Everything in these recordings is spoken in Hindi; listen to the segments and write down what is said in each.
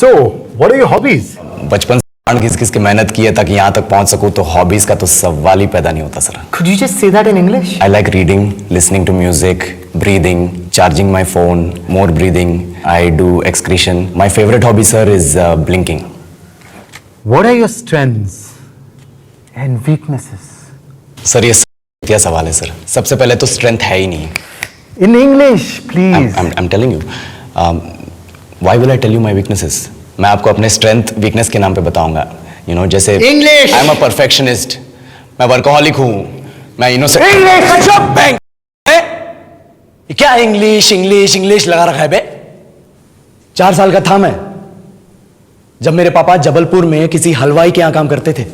So, what are your hobbies? बचपन से घिस घिस के मेहनत की है ताकि यहाँ तक पहुँच सकूँ, तो हॉबीज का तो सवाल ही पैदा नहीं होता sir. Could you just say that in English? I like reading, listening to music, breathing, charging my phone, more breathing. I do excretion. My favorite hobby, sir, is blinking. What are your strengths and weaknesses? Sir ये क्या सवाल है सर? सबसे पहले तो स्ट्रेंथ है ही नहीं। In English, please. I'm telling you. Why will I tell you my weaknesses? मैं आपको अपने स्ट्रेंथ वीकनेस के नाम पे बताऊंगा। You know, जैसे English. I'm a perfectionist. मैं वर्कोहॉलिक हूँ। मैं इनोसेंट। English. बैंक क्या इंग्लिश इंग्लिश इंग्लिश लगा रखा है बे? 4 साल का था मैं जब मेरे पापा जबलपुर में किसी हलवाई के यहां काम करते थे।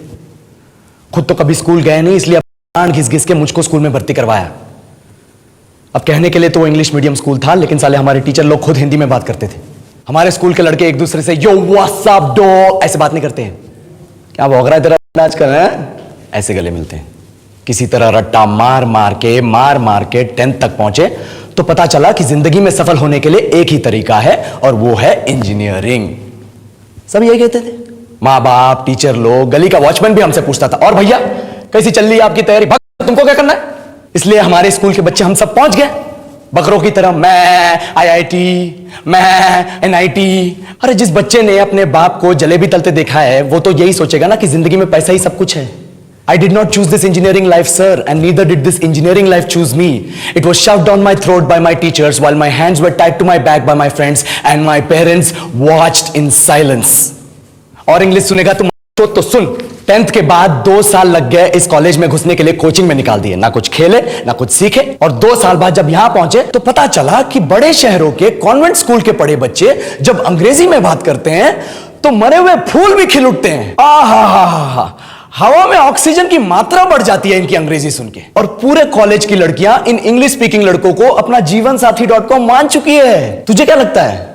खुद तो कभी स्कूल गए नहीं, इसलिए प्राण घिस घिस के मुझको स्कूल में भर्ती करवाया। अब कहने के लिए तो वो इंग्लिश मीडियम स्कूल था, लेकिन साले हमारे टीचर लोग खुद हिंदी में बात करते थे। हमारे स्कूल के लड़के एक दूसरे से यो व्हाट्स अप डॉग ऐसे बात नहीं करते हैं। क्या भौंक रहा है तेरा आजकल, है? ऐसे गले मिलते हैं। किसी तरह रट्टा मार मार के 10th तक पहुंचे तो पता चला कि जिंदगी में सफल होने के लिए एक ही तरीका है, और वो है इंजीनियरिंग। सब यही कहते थे। माँ बाप, टीचर लोग, गली का वॉचमैन भी हमसे पूछता था, और भैया कैसी चल रही है आपकी तैयारी? तुमको क्या करना है? इसलिए हमारे स्कूल के बच्चे हम सब पहुंच गए बकरों की तरह। मैं IIT, मैं NIT। अरे जिस बच्चे ने अपने बाप को जलेबी तलते देखा है वो तो यही सोचेगा ना कि जिंदगी में पैसा ही सब कुछ है। I did not choose this engineering life, sir, and neither did this engineering life choose me. It was shoved down my throat by my teachers while my hands were tied to my back by my friends and my parents watched in silence. और इंग्लिश सुनेगा तो सुन। 10th के बाद 2 साल लग गए इस कॉलेज में घुसने के लिए, कोचिंग में निकाल दिए। ना कुछ खेले ना कुछ सीखे, और 2 साल बाद जब यहां पहुंचे तो पता चला कि बड़े शहरों के कॉन्वेंट स्कूल के पढ़े बच्चे जब अंग्रेजी में बात करते हैं तो मरे हुए फूल भी खिल उठते हैं। हवा में ऑक्सीजन की मात्रा बढ़ जाती है इनकी अंग्रेजी सुन के। और पूरे कॉलेज की लड़कियां इन इंग्लिश स्पीकिंग लड़कों को अपना जीवन साथी.com मान चुकी है। तुझे क्या लगता है?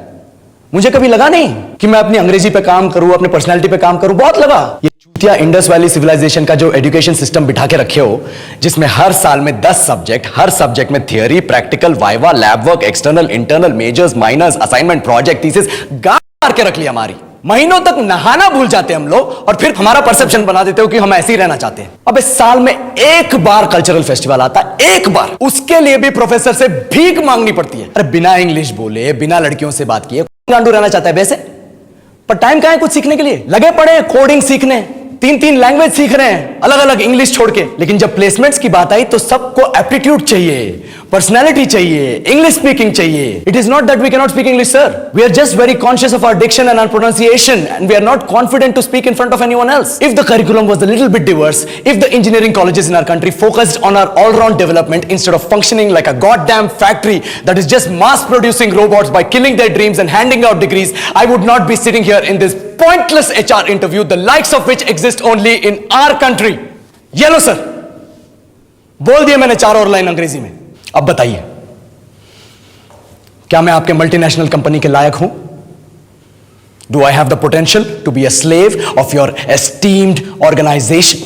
मुझे कभी लगा नहीं कि मैं अपनी अंग्रेजी पे काम करूं, अपने पर्सनालिटी पे काम करूं। बहुत लगा। ये चूतिया इंडस वैली सिविलाइजेशन का जो एजुकेशन सिस्टम बिठा के रखे हो, जिसमें हर साल में 10 सब्जेक्ट, हर सब्जेक्ट में theory, practical, viva, lab work, external, internal, majors, minors, assignment, project, thesis, गाड़ मार के रख लिया हमारी। महीनों तक नहाना भूल जाते हैं हम लोग, और फिर हमारा परसेप्शन बना देते हो कि हम ऐसे ही रहना चाहते हैं। अब इस साल में एक बार कल्चरल फेस्टिवल आता है, एक बार, उसके लिए भी प्रोफेसर से भीख मांगनी पड़ती है। अरे बिना इंग्लिश बोले, बिना लड़कियों से बात किए गांडू रहना चाहता है वैसे, पर टाइम कहां है कुछ सीखने के लिए? लगे पड़े हैं कोडिंग सीखने, 3 लैंग्वेज सीख रहे हैं अलग अलग इंग्लिश छोड़ के। लेकिन जब प्लेसमेंट्स की बात आई तो सबको एप्टीट्यूड चाहिए, पर्सनैलिटी चाहिए, इंग्लिश स्पीकिंग चाहिए। It is not that we can not speak English, sir. We are just very conscious of our diction and our pronunciation, and we are not confident to speak in front of anyone else. If the curriculum was a little bit diverse, if the engineering colleges in our country focused on our all round development instead of functioning like a goddamn factory that is just mass producing robots by killing their dreams and handing out degrees, I would not be sitting here in this pointless HR interview, the likes of which exist only in our country. ये लो सर, बोल दिया मैंने 4 और लाइन अंग्रेजी में। अब बताइए, क्या मैं आपके मल्टीनेशनल कंपनी के लायक हूं? Do I have the potential to be a slave of your esteemed organization?